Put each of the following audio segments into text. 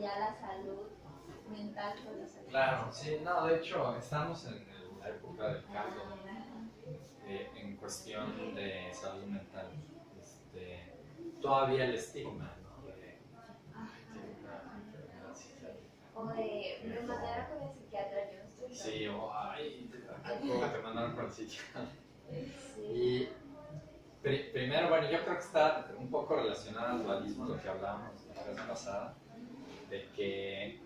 ya la salud mental con la salud. Claro, sí, no, de hecho, estamos en la época del caldo en cuestión de salud mental. Todavía el estigma, ¿no? De una enfermedad psiquiátrica. O de me mandaron con el psiquiatra, yo no estoy loca. Sí, o ay, te mandaron con el psiquiatra. Sí. Y primero, bueno, yo creo que está un poco relacionado al dualismo, lo que hablábamos la vez pasada, de que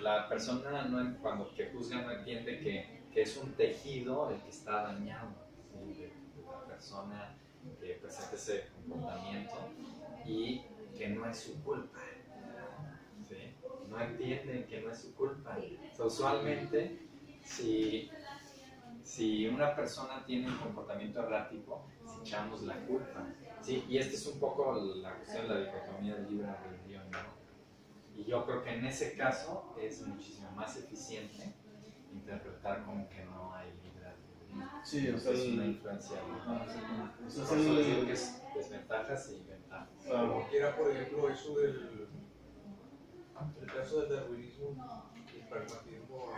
la persona cuando que juzga no entiende que es un tejido el que está dañado, ¿sí? de la persona que presenta ese comportamiento y que no es su culpa, ¿sí? No entienden que no es su culpa. O sea, usualmente, si una persona tiene un comportamiento errático, echamos la culpa, ¿sí? Y esta es un poco la cuestión de la dicotomía del libre albedrío, ¿no? Y yo creo que en ese caso es muchísimo más eficiente interpretar como que no hay libre albedrío. Sí, o sea, es una influencia. Eso Por eso digo que es desventajas y ventajas. Como quiera, por ejemplo, eso del el caso del darwinismo y el pragmatismo,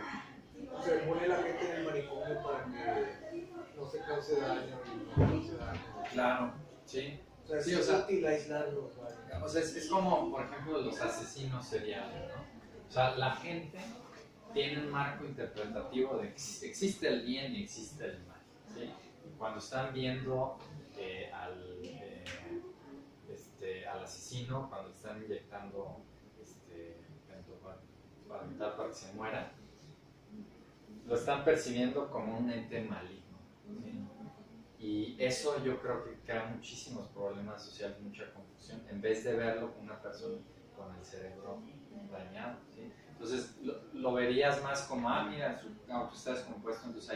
se pone la gente en el manicomio para que no se cause daño y no cause daño. Claro, sí. O sea, Sí, es o sea, útil aislarlos. ¿Vale? O sea, es como, por ejemplo, los asesinos seriales, ¿no? O sea, la gente tiene un marco interpretativo de que existe el bien y existe el mal, ¿sí? Y cuando están viendo al asesino, cuando están inyectando para que se muera, lo están percibiendo como un ente maligno, ¿sí? Y eso yo creo que crea muchísimos problemas sociales, mucha confusión, en vez de verlo como una persona con el cerebro dañado, ¿sí? Entonces lo verías más como, mira, su auto está descompuesto, entonces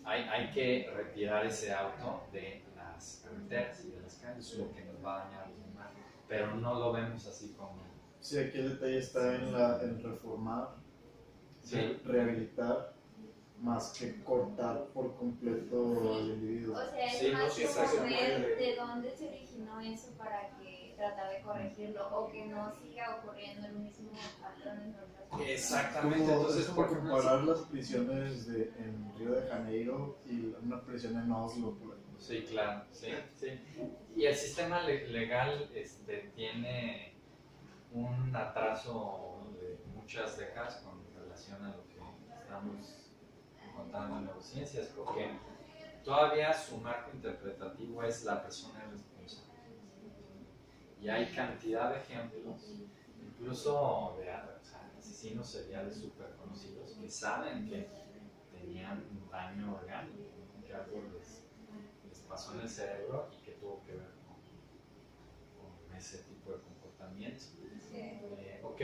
hay que retirar ese auto de las carreteras y de las calles, lo que nos va a dañar a los demás. Pero no lo vemos así como... Sí, aquí el detalle está en reformar, Sí. Rehabilitar, más que cortar por completo al individuo. O sea, es Sí, más no, sí, como exactamente. ver de dónde se originó eso para que tratar de corregirlo o que no siga ocurriendo el mismo patrón en otras personas. Exactamente, Como, entonces es como por ejemplo, comparar las prisiones en Río de Janeiro y una prisión en Oslo, por ejemplo. Sí, claro, sí, sí. Y el sistema legal tiene un atraso de muchas décadas con relación a lo que estamos contando en neurociencias, porque todavía su marco interpretativo es la persona responsable. Y hay cantidad de ejemplos, incluso de asesinos seriales súper conocidos, que saben que tenían un daño orgánico, que algo les pasó en el cerebro y que tuvo que ver con ese tipo de comportamiento. Ok,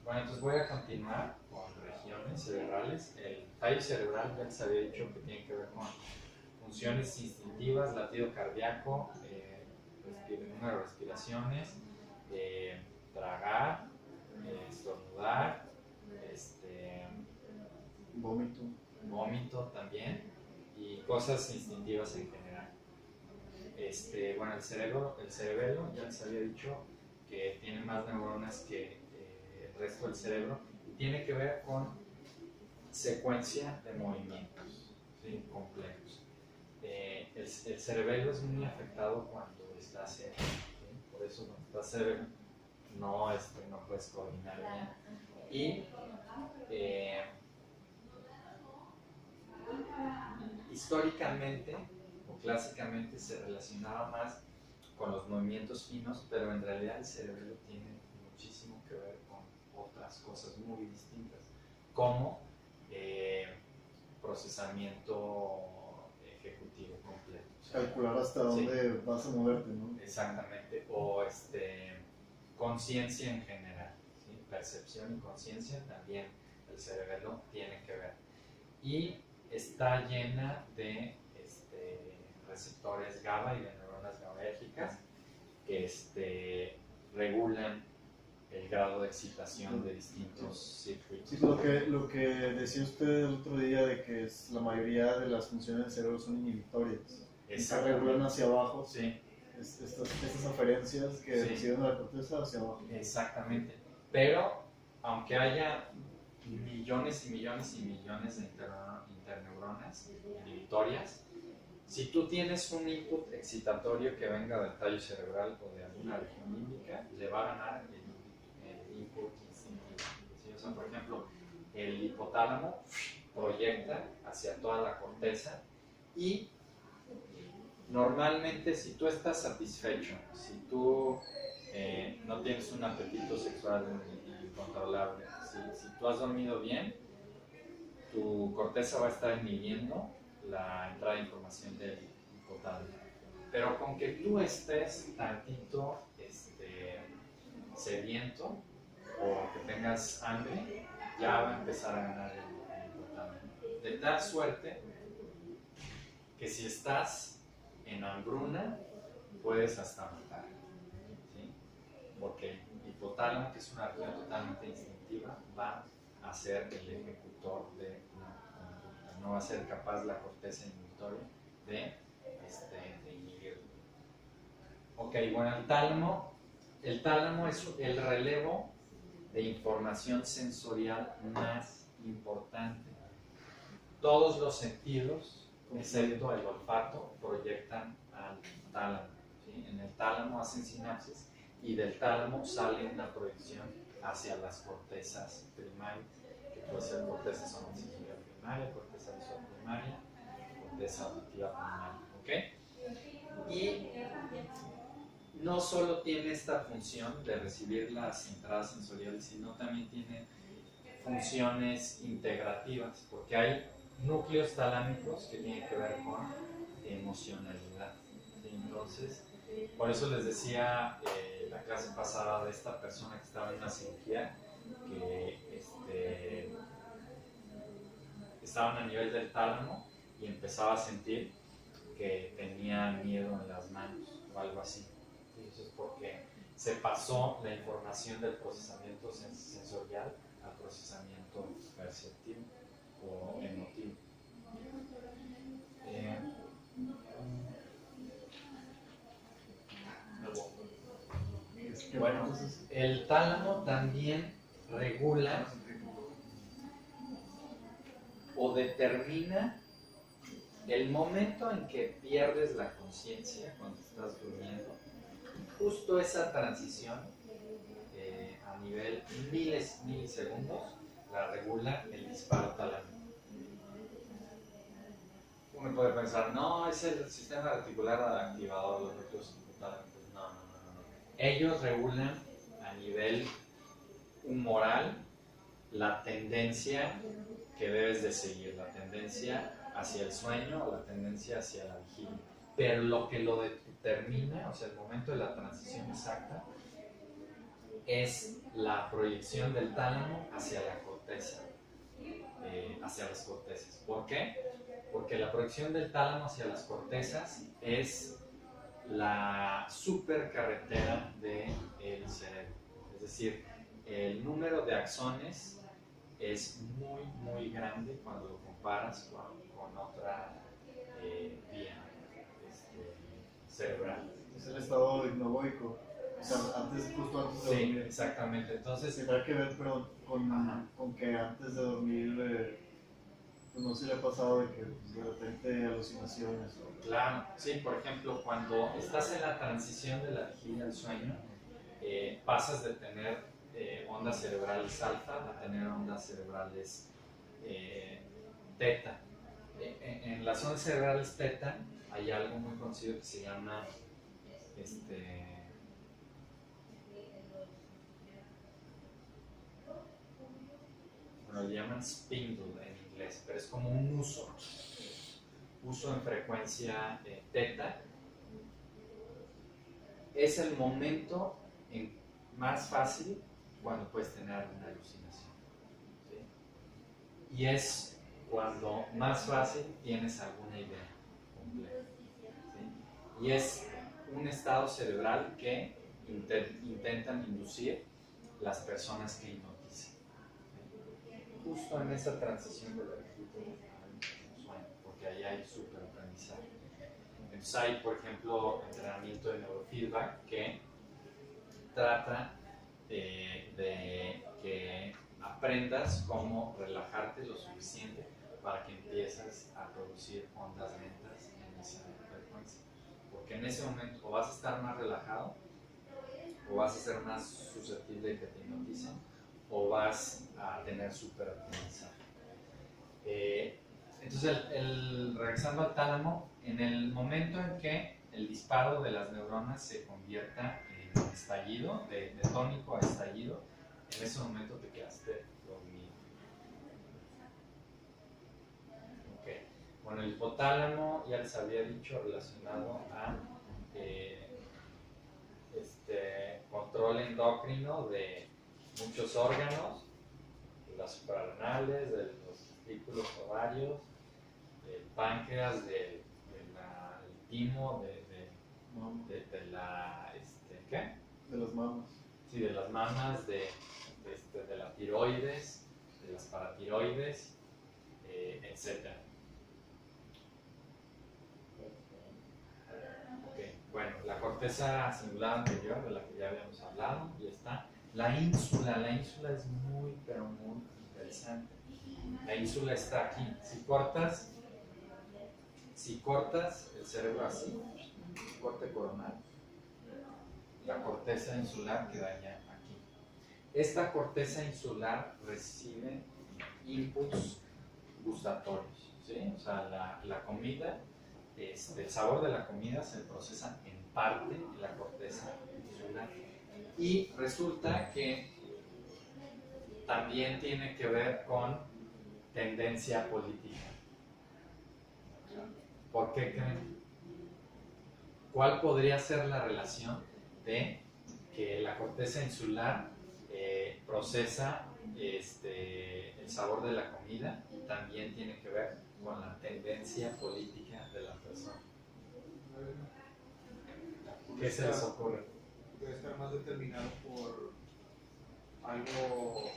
bueno, entonces voy a continuar con regiones cerebrales. El tallo cerebral ya les había dicho que tiene que ver con funciones instintivas, latido cardíaco, número de respiraciones, tragar, estornudar, vómito también, y cosas instintivas en general. Bueno, el cerebelo, ya les había dicho que tiene más neuronas que el resto del cerebro y tiene que ver con secuencia de movimientos, ¿sí? Complejos. El cerebelo es muy afectado cuando está serio, ¿sí? Por eso cuando está serio no puedes coordinar bien. Y históricamente o clásicamente se relacionaba más con los movimientos finos, pero en realidad el cerebelo tiene muchísimo que ver con otras cosas muy distintas, como procesamiento ejecutivo completo. O sea, calcular hasta dónde vas a moverte, ¿no? Exactamente, o conciencia en general, ¿sí? Percepción y conciencia también el cerebelo tiene que ver. Y está llena de receptores GABA y de neuronas GABAérgicas que regulan el grado de excitación de distintos circuitos. Sí, lo que decía usted el otro día de que la mayoría de las funciones del cerebro son inhibitorias y se regulan hacia abajo. Sí. Estas aferencias que reciben de la corteza hacia abajo. Exactamente. Pero aunque haya millones y millones y millones de interneuronas inhibitorias, si tú tienes un input excitatorio que venga del tallo cerebral o de alguna región límbica, le va a ganar el input instintivo. ¿Sí? O sea, por ejemplo, el hipotálamo proyecta hacia toda la corteza y normalmente si tú estás satisfecho, si tú no tienes un apetito sexual incontrolable, si tú has dormido bien, tu corteza va a estar inhibiendo la entrada de información del hipotálamo. Pero con que tú estés tantito sediento o que tengas hambre, ya va a empezar a ganar el hipotálamo. De tal suerte que si estás en hambruna, puedes hasta matar. ¿Sí? Porque el hipotálamo, que es una región totalmente instintiva, va a ser el ejecutor de una conducta. No va a ser capaz la corteza inhibitoria de inhibirlo. Ok, bueno, el tálamo es el relevo de información sensorial más importante. Todos los sentidos, excepto el olfato, proyectan al tálamo. ¿Sí? En el tálamo hacen sinapsis y del tálamo sale una proyección hacia las cortezas primarias, que puede ser corteza sensorial primaria, corteza visual primaria, corteza auditiva primaria. ¿Okay? Y no solo tiene esta función de recibir las entradas sensoriales, sino también tiene funciones integrativas, porque hay núcleos talámicos que tienen que ver con emocionalidad. ¿Sí? Entonces, por eso les decía la clase pasada de esta persona que estaba en una cirugía, que estaban a nivel del tálamo y empezaba a sentir que tenía miedo en las manos o algo así. ¿Sí? Eso es porque se pasó la información del procesamiento sensorial al procesamiento perceptivo o emotivo. Bueno, el tálamo también regula o determina el momento en que pierdes la conciencia cuando estás durmiendo. Justo esa transición a nivel milisegundos la regula el disparo talámico. Uno puede pensar, no, es el sistema reticular activador, los núcleos hipotalámicos. No. Ellos regulan a nivel humoral la tendencia que debes de seguir, la tendencia hacia el sueño o la tendencia hacia la vigilia. Pero lo que lo determina, o sea, el momento de la transición exacta, es la proyección del tálamo hacia la corteza, hacia las cortezas. ¿Por qué? Porque la proyección del tálamo hacia las cortezas es la supercarretera del cerebro. Es decir, el número de axones es muy, muy grande cuando lo comparas con otra vía cerebral. Es el estado hipnogógico. O sea, justo antes de dormir. Sí, exactamente. Entonces, tendrá que ver, pero con que antes de dormir, pues no se le ha pasado de que de repente alucinaciones. Claro, sí, por ejemplo, cuando estás en la transición de la vigilia al sueño, pasas de tener ondas cerebrales alfa a tener ondas cerebrales teta. En las ondas cerebrales teta hay algo muy conocido que se llama bueno, le llaman spindle en inglés, pero es como un uso en frecuencia teta. Es el momento más fácil cuando puedes tener alguna alucinación, ¿sí? Y es cuando más fácil tienes alguna idea compleja, ¿sí? Y es un estado cerebral que intentan inducir las personas que hipnotizan, ¿sí? Justo en esa transición de la vigilia al sueño, porque ahí hay súper aprendizaje. Entonces hay, por ejemplo, entrenamiento de neurofeedback que trata de que aprendas cómo relajarte lo suficiente para que empieces a producir ondas lentas en esa frecuencia. Porque en ese momento o vas a estar más relajado, o vas a ser más susceptible de que te hipnoticen, o vas a tener superaprendizaje. Entonces, regresando al tálamo, en el momento en que el disparo de las neuronas se convierta en estallido, de tónico a estallido, en ese momento te quedaste dormido. Okay. Bueno, el hipotálamo ya les había dicho relacionado a control endocrino de muchos órganos, de las suprarrenales, de los testículos, ovarios, del páncreas, del timo, de la ¿qué? De las mamas. Sí, de las mamas, de la tiroides, de las paratiroides, etc. Okay. Bueno, la corteza singular anterior, de la que ya habíamos hablado, y está. La ínsula es muy, pero muy interesante. La ínsula está aquí. Si cortas el cerebro así, corte coronal, la corteza insular quedaría aquí. Esta corteza insular recibe inputs gustatorios, ¿sí? O sea, la comida, el sabor de la comida se procesa en parte en la corteza insular. Y resulta que también tiene que ver con tendencia política. ¿Por qué creen? ¿Cuál podría ser la relación de que la corteza insular procesa el sabor de la comida y también tiene que ver con la tendencia política de la persona? ¿Qué se les ocurre? Debe estar más determinado por algo,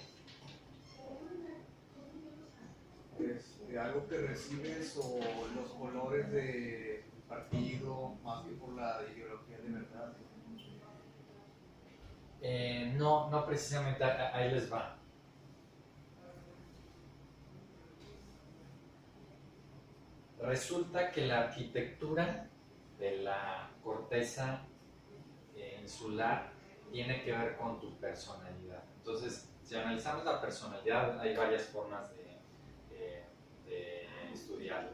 algo que recibes o los colores del partido, más que por la ideología de verdad. No precisamente, ahí les va. Resulta que la arquitectura de la corteza insular tiene que ver con tu personalidad. Entonces, si analizamos la personalidad, hay varias formas de estudiarlo.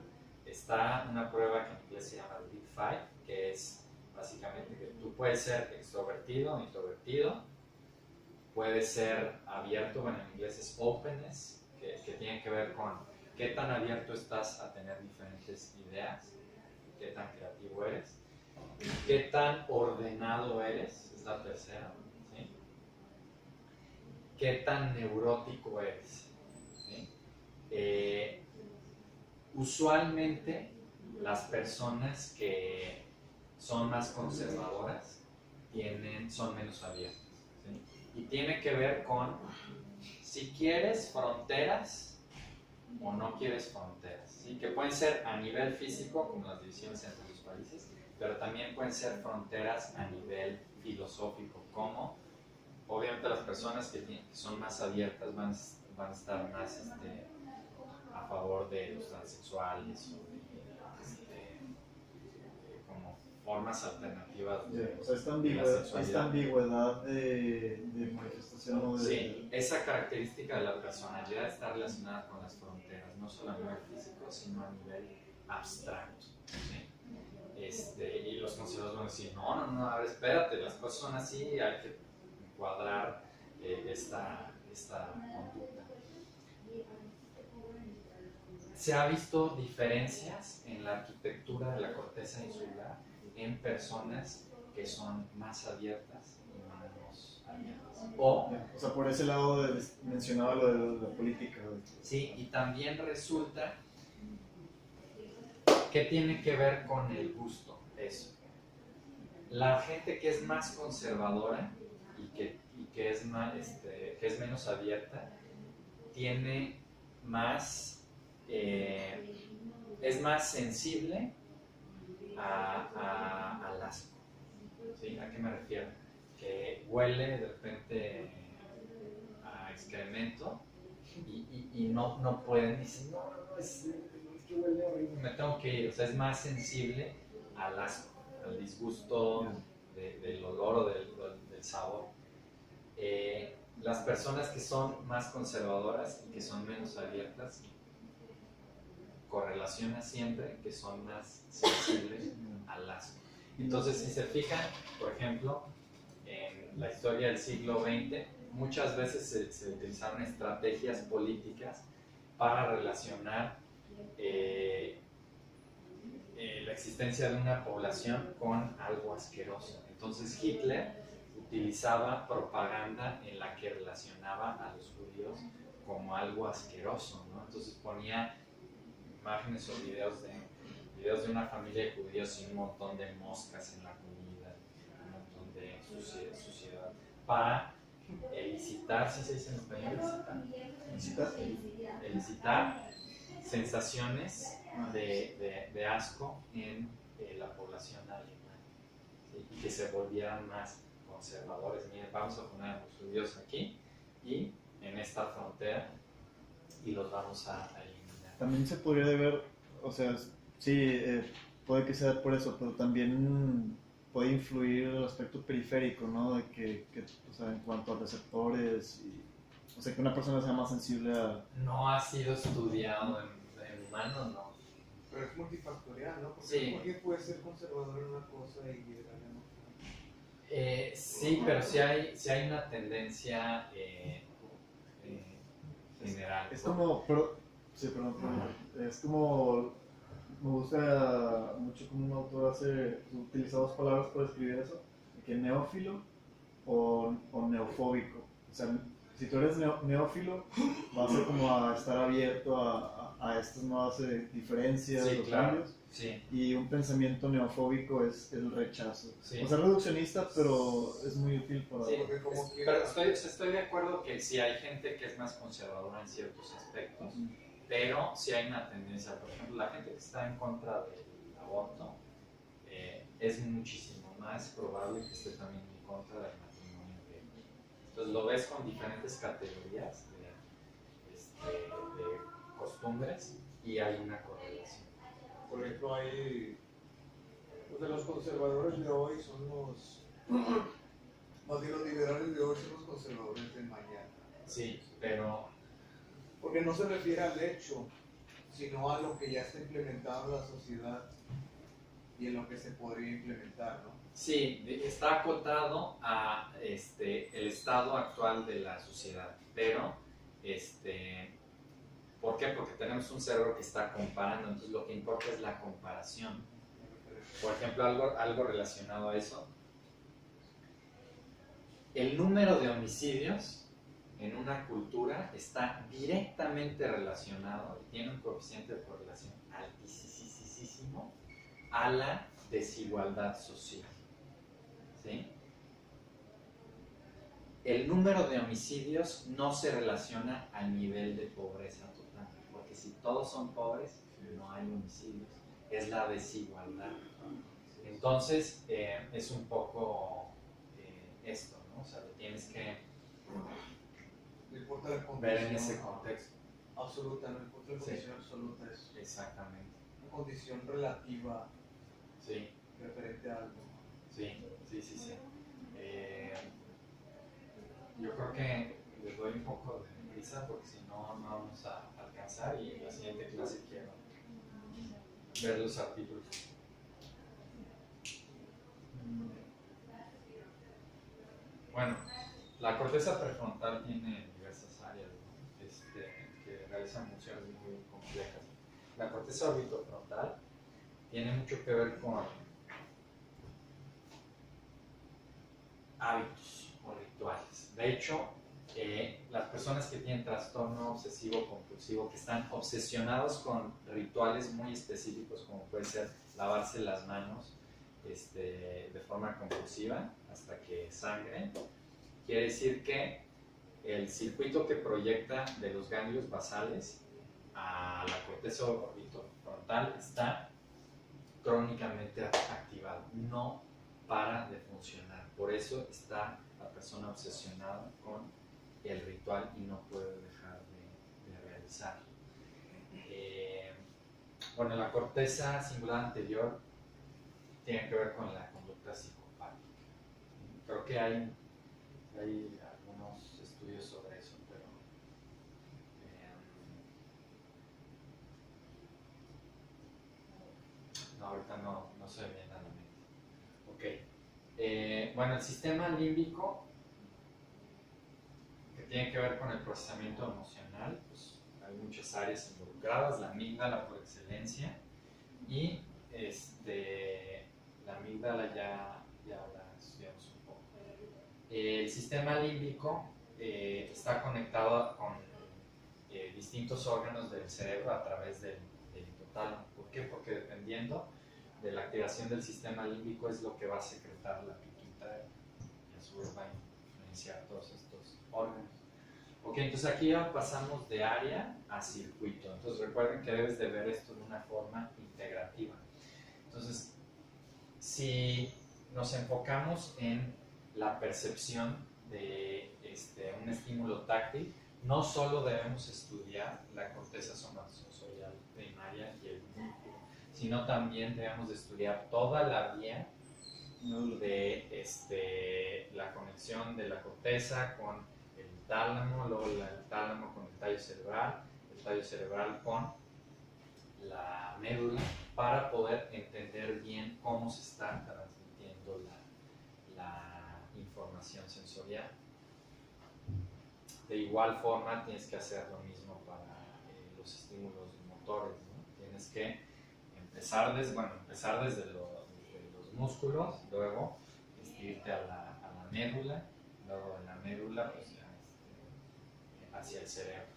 Está una prueba que en inglés se llama Big Five, que es básicamente que tú puedes ser extrovertido o introvertido, puedes ser abierto, bueno, en inglés es openness, que tiene que ver con qué tan abierto estás a tener diferentes ideas, qué tan creativo eres, qué tan ordenado eres, es la tercera, ¿sí? Qué tan neurótico eres, ¿sí? Usualmente las personas que son más conservadoras son menos abiertas, ¿sí? Y tiene que ver con si quieres fronteras o no quieres fronteras, ¿sí? Que pueden ser a nivel físico, como las divisiones entre los países, pero también pueden ser fronteras a nivel filosófico, como obviamente las personas que son más abiertas van a estar más a favor de los transexuales o de como formas alternativas de, o sea, esta ambigüedad de manifestación o de... Sí, esa característica de la personalidad está relacionada con las fronteras, no solo a nivel físico, sino a nivel abstracto, ¿sí? Y los conservadores van a decir, no, a ver, espérate, las cosas son así, hay que encuadrar esta conducta. Se ha visto diferencias en la arquitectura de la corteza insular en personas que son más abiertas y menos abiertas. O sea, por ese lado mencionaba lo de la política. Sí, y también resulta que tiene que ver con el gusto, eso. La gente que es más conservadora y que es menos abierta, tiene más... es más sensible al asco, ¿sí? ¿A qué me refiero? Que huele de repente y no pueden, dicen, no, es que huele horrible, me tengo que ir. O sea, es más sensible al asco, al disgusto del olor o del sabor. Las personas que son más conservadoras y que son menos abiertas correlaciona siempre que son más sensibles al asco. Entonces, si se fijan, por ejemplo, en la historia del siglo XX, muchas veces se utilizaron estrategias políticas para relacionar la existencia de una población con algo asqueroso. Entonces Hitler utilizaba propaganda en la que relacionaba a los judíos como algo asqueroso, ¿no? Entonces ponía imágenes o videos de una familia de judíos sin un montón de moscas en la comida, un montón de suciedad, para elicitar, ¿sí se dice en español? Elicitar sensaciones de asco en la población alemana, ¿sí? Y que se volvieran más conservadores. Miren, vamos a poner a los judíos aquí y en esta frontera y los vamos a eliminar. También se podría ver, o sea, sí, puede que sea por eso, pero también puede influir el aspecto periférico, ¿no? De que o sea, en cuanto a receptores, o sea, que una persona sea más sensible a... No ha sido estudiado en humanos, no. Pero es multifactorial, ¿no? Porque Sí. alguien puede ser conservador en una cosa y liberal en otra. Sí, pero sí hay una tendencia general. Es como, perdón, es como, me gusta mucho como un autor utiliza dos palabras para describir eso, que neófilo o neofóbico. O sea, si tú eres neófilo, vas a como a estar abierto a estas nuevas diferencias, Sí, los claro. cambios. Sí. Y un pensamiento neofóbico es el rechazo. Sí. O sea, reduccionista, pero es muy útil para... Sí, Porque como pero estoy de acuerdo que sí hay gente que es más conservadora en ciertos aspectos, pero sí hay una tendencia. Por ejemplo, la gente que está en contra del aborto es muchísimo más probable que esté también en contra del matrimonio gay. Entonces lo ves con diferentes categorías de costumbres y hay una correlación. Por ejemplo, hay. O sea, los conservadores de hoy son los. Más bien, los liberales de hoy son los conservadores de mañana. Sí, pero Porque no se refiere al hecho, sino a lo que ya está implementado en la sociedad y en lo que se podría implementar, ¿no? sí, está acotado a el estado actual de la sociedad, pero ¿por qué? Porque tenemos un cerebro que está comparando, entonces lo que importa es la comparación. Por ejemplo, algo relacionado a eso, el número de homicidios en una cultura está directamente relacionado, y tiene un coeficiente de correlación altísimo a la desigualdad social. ¿Sí? El número de homicidios no se relaciona al nivel de pobreza total, porque si todos son pobres, no hay homicidios, es la desigualdad. Entonces, es un poco esto, ¿no? O sea, lo tienes que No importa la condición. ver en ese contexto. Absoluta, no importa la Sí. condición absoluta, es Exactamente. una condición relativa Sí, referente a algo. sí. Yo creo que les doy un poco de prisa porque si no, no vamos a alcanzar y en la siguiente clase quiero ver los artículos. Bueno, la corteza prefrontal tiene diversas áreas, ¿no? Que realizan funciones muy complejas. La corteza orbitofrontal tiene mucho que ver con hábitos o rituales. De hecho, las personas que tienen trastorno obsesivo compulsivo, que están obsesionados con rituales muy específicos, como puede ser lavarse las manos de forma compulsiva hasta que sangren, quiere decir que el circuito que proyecta de los ganglios basales a la corteza orbitofrontal está crónicamente activado, no para de funcionar. Por eso está la persona obsesionada con el ritual y no puede dejar analizar. Bueno, la corteza cingulada anterior tiene que ver con la conducta psicopática. Creo que hay algunos estudios sobre eso, pero no, ahorita no se me viene a la mente. Ok. Bueno, el sistema límbico, que tiene que ver con el procesamiento emocional, pues hay muchas áreas involucradas, la amígdala por excelencia, y la amígdala ya la estudiamos un poco. El sistema límbico está conectado con distintos órganos del cerebro a través del hipotálamo. ¿Por qué? Porque dependiendo de la activación del sistema límbico es lo que va a secretar la pituitaria y a su vez va a influenciar todos estos órganos. Ok, entonces aquí ya pasamos de área a circuito. Entonces recuerden que debes de ver esto de una forma integrativa. Entonces, si nos enfocamos en la percepción de un estímulo táctil, no solo debemos estudiar la corteza somatosensorial primaria y el músculo, sino también debemos de estudiar toda la vía de la conexión de la corteza con el tálamo, luego el tálamo con el tallo cerebral con la médula, para poder entender bien cómo se está transmitiendo la información sensorial. De igual forma tienes que hacer lo mismo para los estímulos motores, ¿no? Tienes que empezar desde los músculos, luego irte a la médula, luego de la médula pues, hacia el cerebro.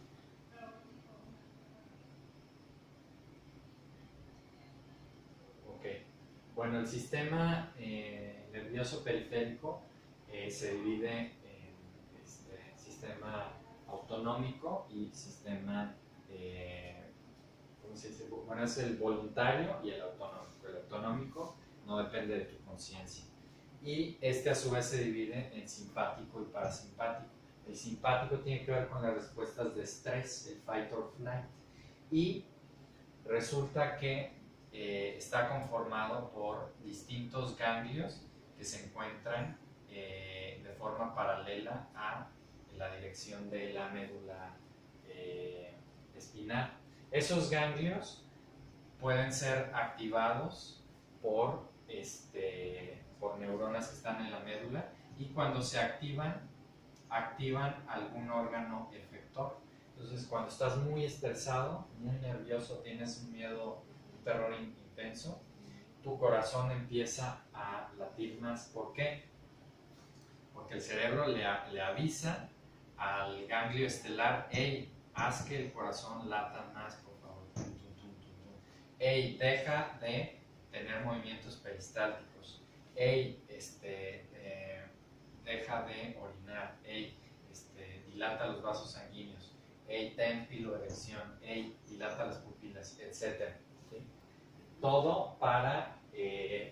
Ok, bueno, el sistema nervioso periférico se divide en sistema autonómico y sistema, ¿cómo se dice? Bueno, es el voluntario y el autonómico. El autonómico no depende de tu conciencia. Y a su vez se divide en simpático y parasimpático. El simpático tiene que ver con las respuestas de estrés, el fight or flight. Y resulta que está conformado por distintos ganglios que se encuentran de forma paralela a la dirección de la médula espinal. Esos ganglios pueden ser activados por neuronas que están en la médula, y cuando se activan algún órgano efector. Entonces, cuando estás muy estresado, muy nervioso, tienes un miedo, un terror intenso, tu corazón empieza a latir más. ¿Por qué? Porque el cerebro le avisa al ganglio estelar: hey, haz que el corazón lata más, por favor. Hey, deja de tener movimientos peristálticos. Hey, deja de orinar. Hey, dilata los vasos sanguíneos. Hey, ten piloerección. Hey, dilata las pupilas, etc. ¿Sí? Todo para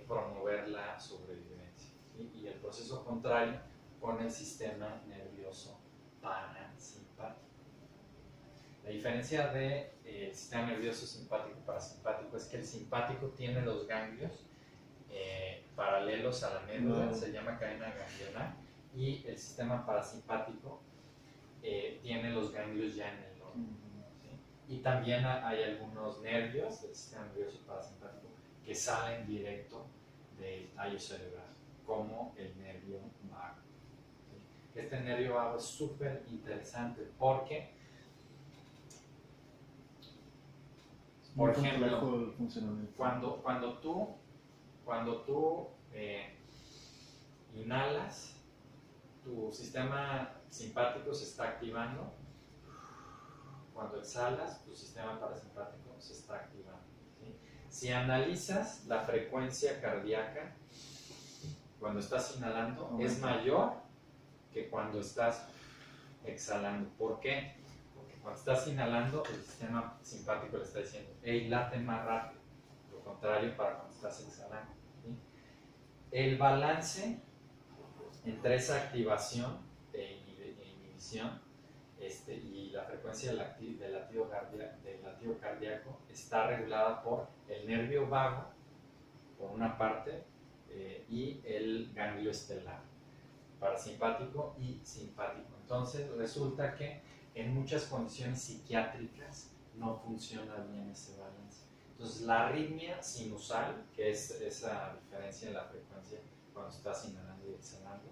promover la sobrevivencia. ¿Sí? Y el proceso contrario con el sistema nervioso parasimpático. La diferencia del sistema nervioso simpático y parasimpático es que el simpático tiene los ganglios paralelos a la médula, se llama cadena ganglionar, y el sistema parasimpático tiene los ganglios ya en el órgano. ¿Sí? Y también hay algunos nervios del sistema nervioso parasimpático que salen directo del tallo cerebral, como el nervio vago. ¿Sí? Este nervio vago es súper interesante porque, por ejemplo, cuando tú inhalas, tu sistema simpático se está activando. Cuando exhalas, tu sistema parasimpático se está activando. ¿Sí? Si analizas la frecuencia cardíaca, cuando estás inhalando, es mayor que cuando estás exhalando. ¿Por qué? Porque cuando estás inhalando, el sistema simpático le está diciendo: hey, late más rápido. Lo contrario para cuando estás exhalando. ¿Sí? El balance entre esa activación de inhibición y la frecuencia del latido cardíaco está regulada por el nervio vago, por una parte, y el ganglio estelar, parasimpático y simpático. Entonces resulta que en muchas condiciones psiquiátricas no funciona bien ese balance. Entonces la arritmia sinusal, que es esa diferencia en la frecuencia cuando estás inhalando y exhalando,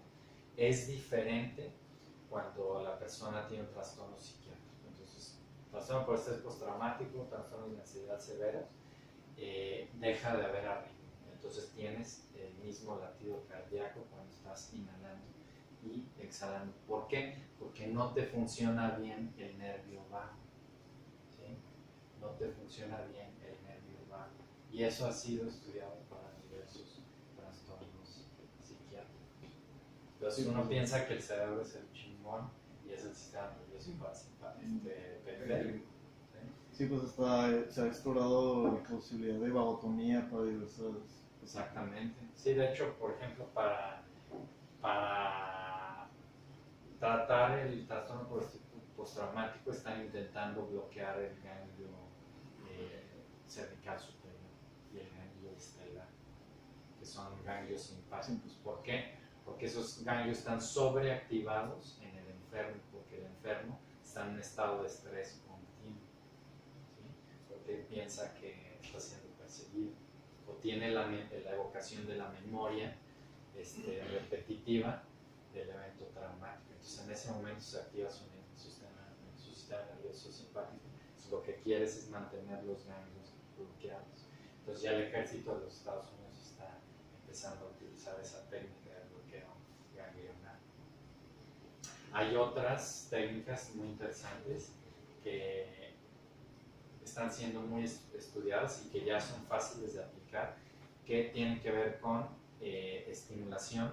es diferente cuando la persona tiene un trastorno psiquiátrico. Entonces, trastorno por estrés postraumático, trastornos de ansiedad severos, deja de haber arritmia. Entonces tienes el mismo latido cardíaco cuando estás inhalando y exhalando. ¿Por qué? Porque no te funciona bien el nervio vago. ¿Sí? No te funciona bien el nervio vago. Y eso ha sido estudiado para diversos trastornos psiquiátricos. Entonces uno piensa que el cerebro es el chingón y es el sistema nervioso periférico. Sí, pues se ha explorado la posibilidad de vagotomía para diversas... Exactamente. Sí, de hecho, por ejemplo, para tratar el trastorno postraumático están intentando bloquear el ganglio cervical superior y el ganglio estelar, que son ganglios simpáticos. ¿Por qué? Porque esos ganglios están sobreactivados en el enfermo, porque el enfermo está en un estado de estrés continuo, ¿sí? Porque piensa que está siendo perseguido o tiene la evocación de la memoria repetitiva del evento traumático. Entonces en ese momento se activa su sistema nervioso simpático. Entonces, lo que quieres es mantener los ganglios bloqueados. Entonces ya el ejército de los Estados Unidos está empezando a utilizar esa técnica de bloqueo ganglionar. Hay otras técnicas muy interesantes que están siendo muy estudiadas y que ya son fáciles de aplicar, que tienen que ver con estimulación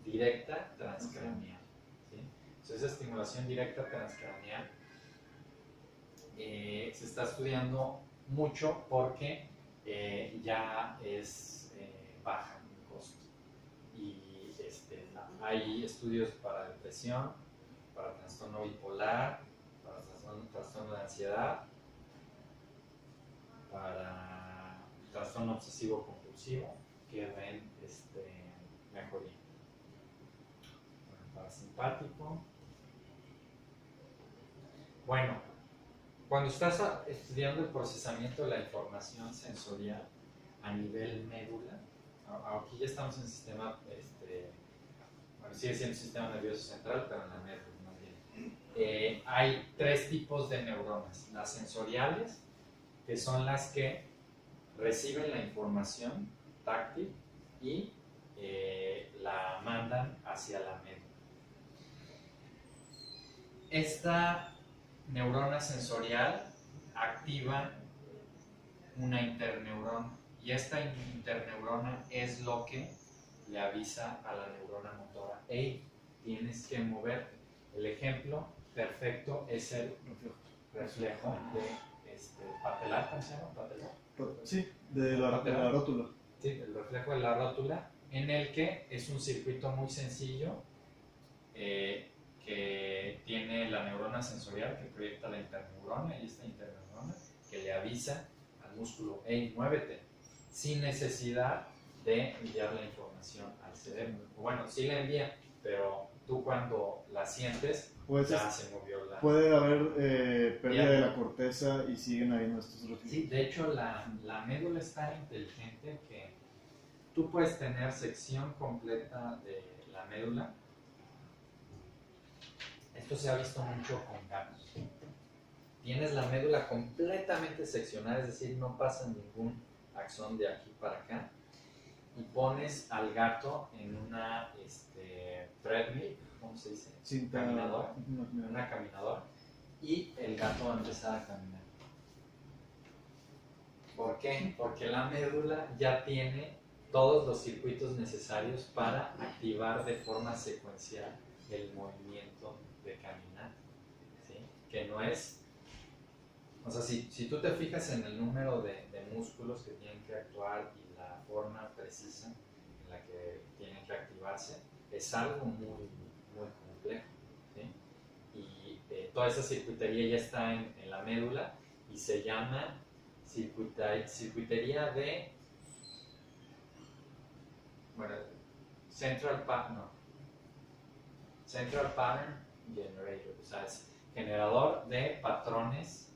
directa transcraneal. ¿Sí? Entonces, esa estimulación directa transcraneal se está estudiando mucho porque ya es baja en costo. Y hay estudios para depresión, para trastorno bipolar, para trastorno de ansiedad, para trastorno obsesivo compulsivo, que ven mejoría. Bueno, parasimpático. Bueno, cuando estás estudiando el procesamiento de la información sensorial a nivel médula, aquí ya estamos en el sistema, bueno, sigue siendo el sistema nervioso central, pero en la médula más bien. Hay tres tipos de neuronas: las sensoriales, que son las que reciben la información táctil y la mandan hacia la médula. Esta neurona sensorial activa una interneurona y esta interneurona es lo que le avisa a la neurona motora: hey, tienes que moverte. El ejemplo perfecto es el reflejo de patelar, ¿cómo se llama? ¿Patelar? Sí, de la rótula. Sí, el reflejo de la rótula, en el que es un circuito muy sencillo que tiene la neurona sensorial que proyecta la interneurona, y esta interneurona que le avisa al músculo: hey, muévete, sin necesidad de enviar la información al cerebro. Bueno, sí la envía, pero tú cuando la sientes, pues ya se movió la... Puede haber pérdida de la corteza y siguen habiendo estos reflejos. Sí, de hecho la médula es tan inteligente que tú puedes tener sección completa de la médula. Esto se ha visto mucho con gatos. Tienes la médula completamente seccionada, es decir, no pasa ningún axón de aquí para acá, y pones al gato en una treadmill, ¿cómo se dice? Caminadora. Una caminadora, y el gato va a empezar a caminar. ¿Por qué? Porque la médula ya tiene todos los circuitos necesarios para activar de forma secuencial el movimiento de caminar, ¿sí? Que no es... O sea, si tú te fijas en el número de músculos que tienen que actuar y la forma precisa en la que tienen que activarse, es algo muy, muy complejo, ¿sí? Y toda esa circuitería ya está en la médula y se llama circuitería de, bueno, Central Pattern Generator, o sea, es generador de patrones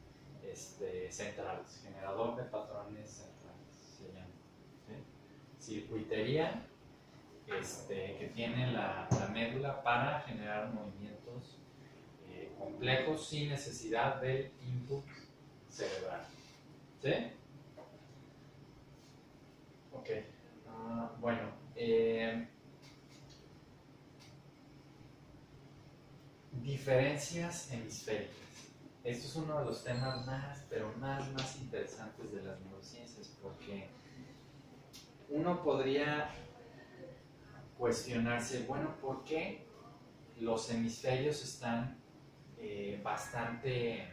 centrales, generador de patrones centrales, se llama, ¿sí? Circuitería que tiene la médula para generar movimientos complejos sin necesidad del input cerebral, ¿sí? Ok, bueno, diferencias hemisféricas. Esto es uno de los temas más, pero más interesantes de las neurociencias, porque uno podría cuestionarse, bueno, ¿por qué los hemisferios están bastante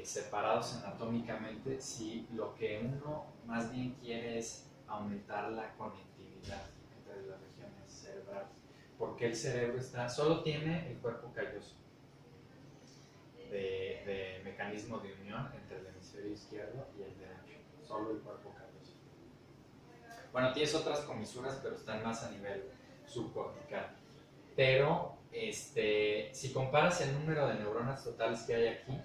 separados anatómicamente si lo que uno más bien quiere es aumentar la conectividad entre las regiones cerebrales? Porque el cerebro solo tiene el cuerpo calloso de mecanismo de unión entre el hemisferio izquierdo y el derecho, solo el cuerpo calloso. Bueno, tienes otras comisuras, pero están más a nivel subcortical. Pero si comparas el número de neuronas totales que hay aquí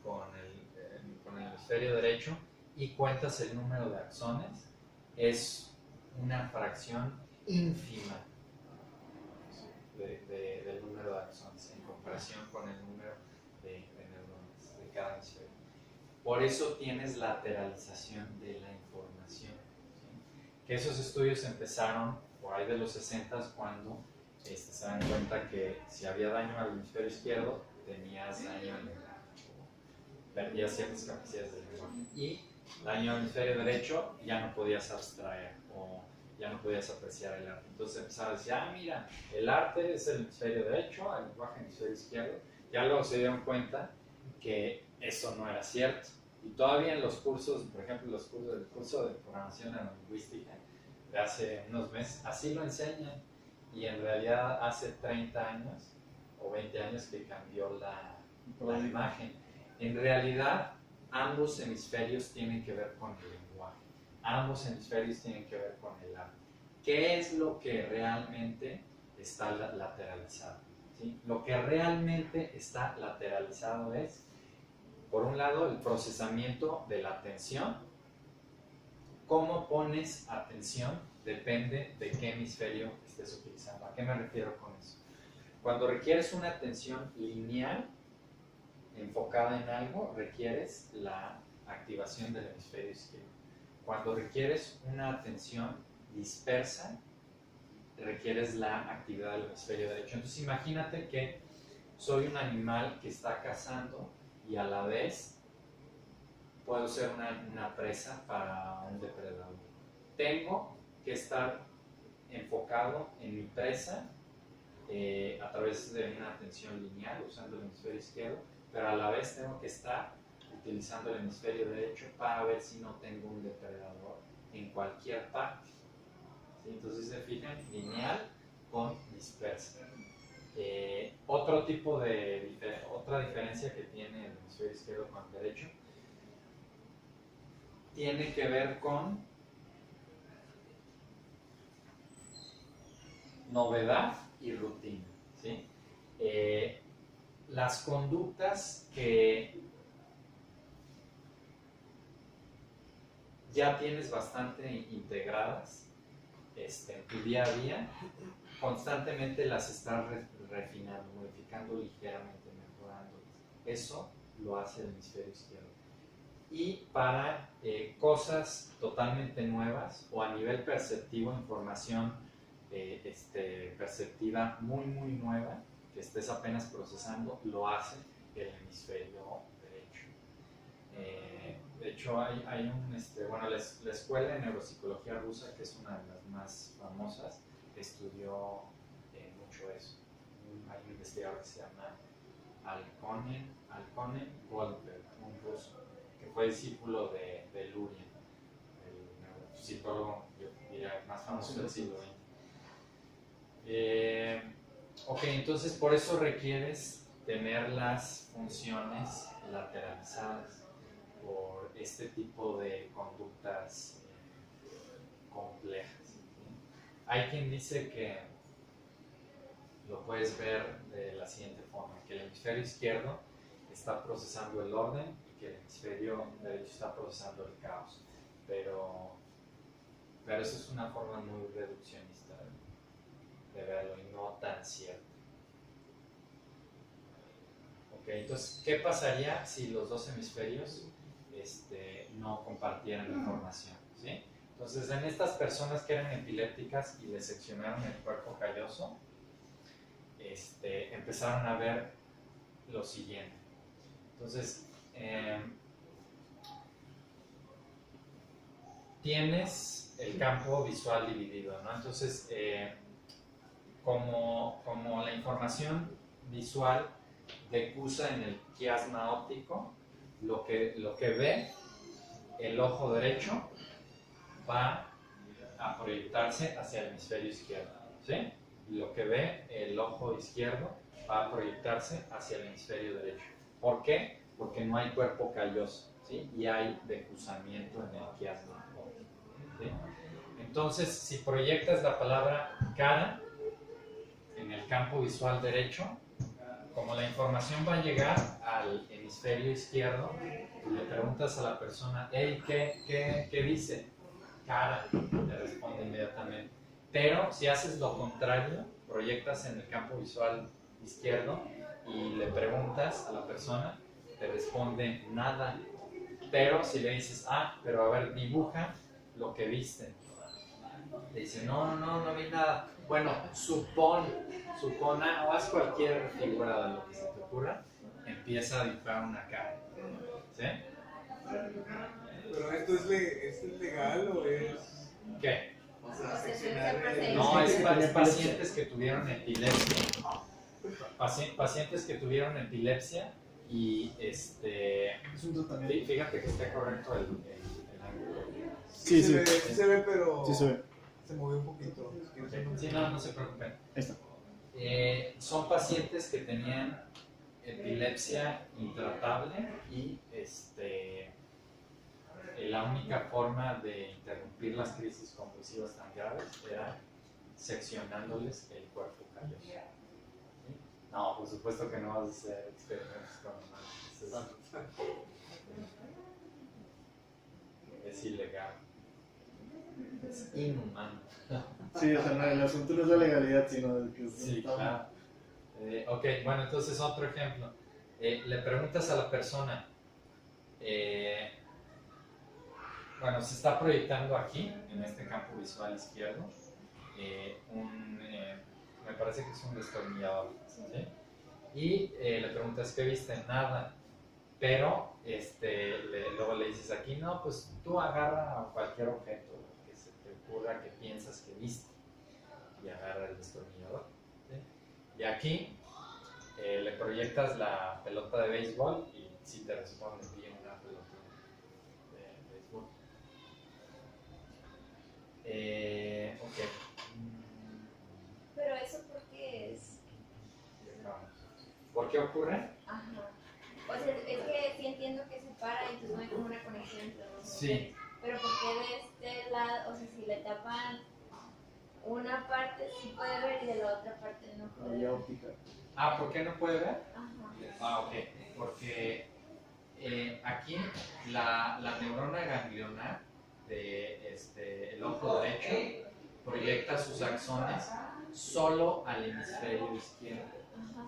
con el hemisferio derecho y cuentas el número de axones, es una fracción ínfima del número de axones en comparación con el número de neuronas de cada hemisferio. Por eso tienes lateralización de la información, ¿sí? Que esos estudios empezaron por ahí de los 60 cuando se dan cuenta que si había daño al hemisferio izquierdo, tenías daño perdías ciertas capacidades del lenguaje, y daño al hemisferio derecho ya no podías abstraer o ya no podías apreciar el arte. Entonces empezaron a decir, mira, el arte es el hemisferio derecho, el lenguaje el hemisferio izquierdo. Ya luego se dieron cuenta que eso no era cierto. Y todavía en los cursos, por ejemplo, el curso de programación neurolingüística de hace unos meses, así lo enseñan. Y en realidad hace 30 años o 20 años que cambió la imagen. En realidad, ambos hemisferios tienen que ver con el lenguaje. Ambos hemisferios tienen que ver con el arte. ¿Qué es lo que realmente está lateralizado? ¿Sí? Lo que realmente está lateralizado es, por un lado, el procesamiento de la atención. Cómo pones atención depende de qué hemisferio estés utilizando. ¿A qué me refiero con eso? Cuando requieres una atención lineal, enfocada en algo, requieres la activación del hemisferio izquierdo. Cuando requieres una atención dispersa, requieres la actividad del hemisferio derecho. Entonces imagínate que soy un animal que está cazando y a la vez puedo ser una presa para un depredador. Tengo que estar enfocado en mi presa a través de una atención lineal, usando el hemisferio izquierdo, pero a la vez tengo que estar utilizando el hemisferio derecho para ver si no tengo un depredador en cualquier parte. ¿Sí? Entonces se fijan, lineal con dispersa. Otra diferencia que tiene el hemisferio izquierdo con el derecho tiene que ver con novedad y rutina, ¿sí? Las conductas que ya tienes bastante integradas en tu día a día, constantemente las estás refinando, modificando ligeramente, mejorando. Eso lo hace el hemisferio izquierdo. Y para cosas totalmente nuevas o a nivel perceptivo, información perceptiva muy nueva que estés apenas procesando, lo hace el hemisferio derecho. De hecho hay la escuela de neuropsicología rusa, que es una de las más famosas, estudió mucho eso. Hay un investigador que se llama Alkonen Goldberg, un ruso, que fue discípulo de Luria, el psicólogo, yo diría, más famoso del siglo XX. Ok, entonces por eso requieres tener las funciones lateralizadas por este tipo de conductas complejas. ¿Sí? Hay quien dice que lo puedes ver de la siguiente forma, que el hemisferio izquierdo está procesando el orden y que el hemisferio derecho está procesando el caos, pero eso es una forma muy reduccionista de verlo y no tan cierta. Ok, entonces, ¿qué pasaría si los dos hemisferios no compartieran información? ¿Sí? Entonces, en estas personas que eran epilépticas y les seccionaron el cuerpo calloso, empezaron a ver lo siguiente. Entonces, tienes el campo visual dividido, ¿no? Entonces, como la información visual decusa en el quiasma óptico, lo que ve el ojo derecho va a proyectarse hacia el hemisferio izquierdo, ¿sí? Lo que ve el ojo izquierdo va a proyectarse hacia el hemisferio derecho. ¿Por qué? Porque no hay cuerpo calloso, ¿sí? Y hay decusamiento en el quiasma óptico, ¿sí? Entonces, si proyectas la palabra cara en el campo visual derecho, como la información va a llegar al hemisferio izquierdo, le preguntas a la persona, hey, ¿qué dice? Cara, te responde inmediatamente. Pero si haces lo contrario, proyectas en el campo visual izquierdo y le preguntas a la persona, te responde nada. Pero si le dices, pero a ver, dibuja lo que viste. Le dice, no vi nada. Bueno, supón, o haz cualquier figura de lo que se te ocurra, empieza a dibujar una cara. ¿Sí? ¿Pero esto es legal o es...? ¿Qué? O sea, seccionar No, es pacientes que tuvieron epilepsia. Pacientes que tuvieron epilepsia y Es un tratamiento. fíjate que está correcto el ángulo. Sí, sí se ve, pero sí se ve. se movió un poquito. Sí, no se preocupen. Ahí está. Son pacientes que tenían epilepsia intratable y la única forma de interrumpir las crisis compulsivas tan graves era seccionándoles el cuerpo calloso. ¿Sí? No, por supuesto que no vas a hacer experimentos con humanos. Es ilegal. Es inhumano. Sí, o sea, no, el asunto no es la legalidad, sino el que Sí, claro. Ok, bueno, entonces otro ejemplo. Le preguntas a la persona, bueno, se está proyectando aquí, en este campo visual izquierdo, me parece que es un destornillador, ¿sí? Y le preguntas, ¿qué viste? Nada. Pero luego le dices aquí, no, pues tú agarra cualquier objeto que se te ocurra que piensas que viste y agarra el destornillador. ¿Sí? Y aquí le proyectas la pelota de béisbol y si te responde bien una pelota de béisbol. Ok. Pero eso porque es... ¿Por qué ocurre? Ajá. O sea, es que sí entiendo que se para y entonces no hay como una conexión entre los dos. Sí. Pero porque de este lado, o sea, si le tapan una parte sí puede ver y de la otra parte no puede ver. óptica. ¿Por qué no puede ver? Ajá. Ok. Porque aquí la neurona ganglionar el ojo derecho proyecta sus axones solo al hemisferio izquierdo.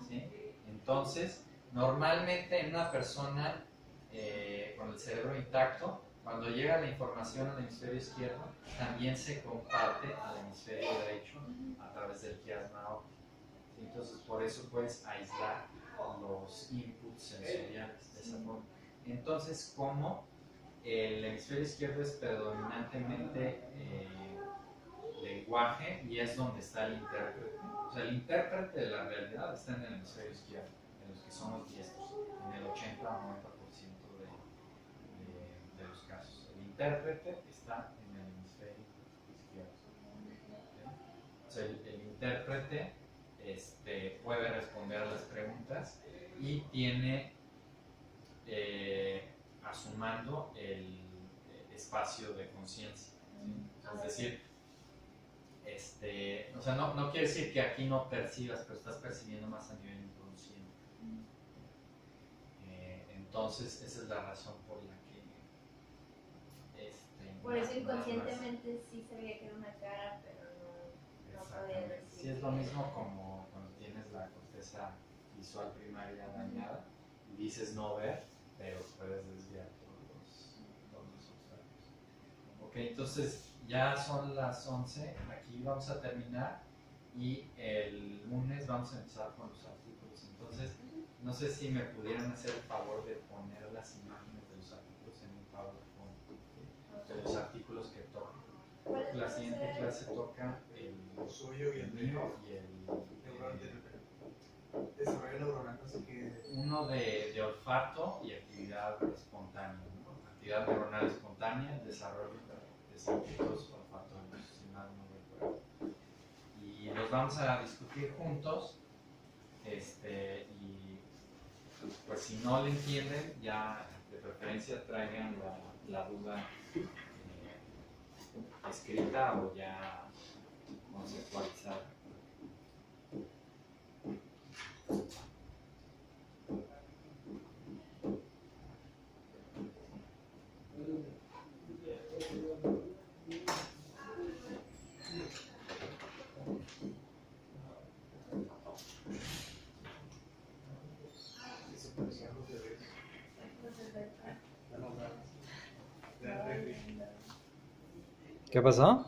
¿Sí? Entonces, normalmente en una persona con el cerebro intacto, cuando llega la información al hemisferio izquierdo, también se comparte al hemisferio derecho a través del quiasma óptico. Entonces, por eso puedes aislar los inputs sensoriales de esa forma. Entonces, como el hemisferio izquierdo es predominantemente lenguaje y es donde está el intérprete. O sea, el intérprete de la realidad está en el hemisferio izquierdo, en los que somos diestros, en el 80 o 90% de los casos. El intérprete está en el hemisferio izquierdo. ¿Sí? O sea, el intérprete puede responder a las preguntas y tiene a su mando el espacio de conciencia. ¿Sí? Es decir, o sea, no quiere decir que aquí no percibas, pero estás percibiendo más a nivel inconsciente. Entonces, esa es la razón por la que... Por eso no- inconscientemente sí sabía que era una cara, pero no podía Exactamente. decir. Sí, es lo mismo como cuando tienes la corteza visual primaria dañada y dices no ver, pero puedes desviar todos los obstáculos. Ok, entonces ya son las 11, aquí vamos a terminar y el lunes vamos a empezar con los artículos. Entonces, no sé si me pudieran hacer el favor de poner las imágenes de los artículos en un PowerPoint, ¿sí? De los artículos que tocan. La siguiente clase toca el suyo y el mío y el desarrollo neuronal, no sé qué. uno de olfato y actividad espontánea, ¿no? Actividad neuronal espontánea, desarrollo de circuitos olfatorios, si mal no recuerdo. Y los vamos a discutir juntos, y pues si no le entienden, ya de preferencia traigan la duda escrita o ya conceptualizada. Eso parecía los bebés. Ya no, ¿Qué pasó?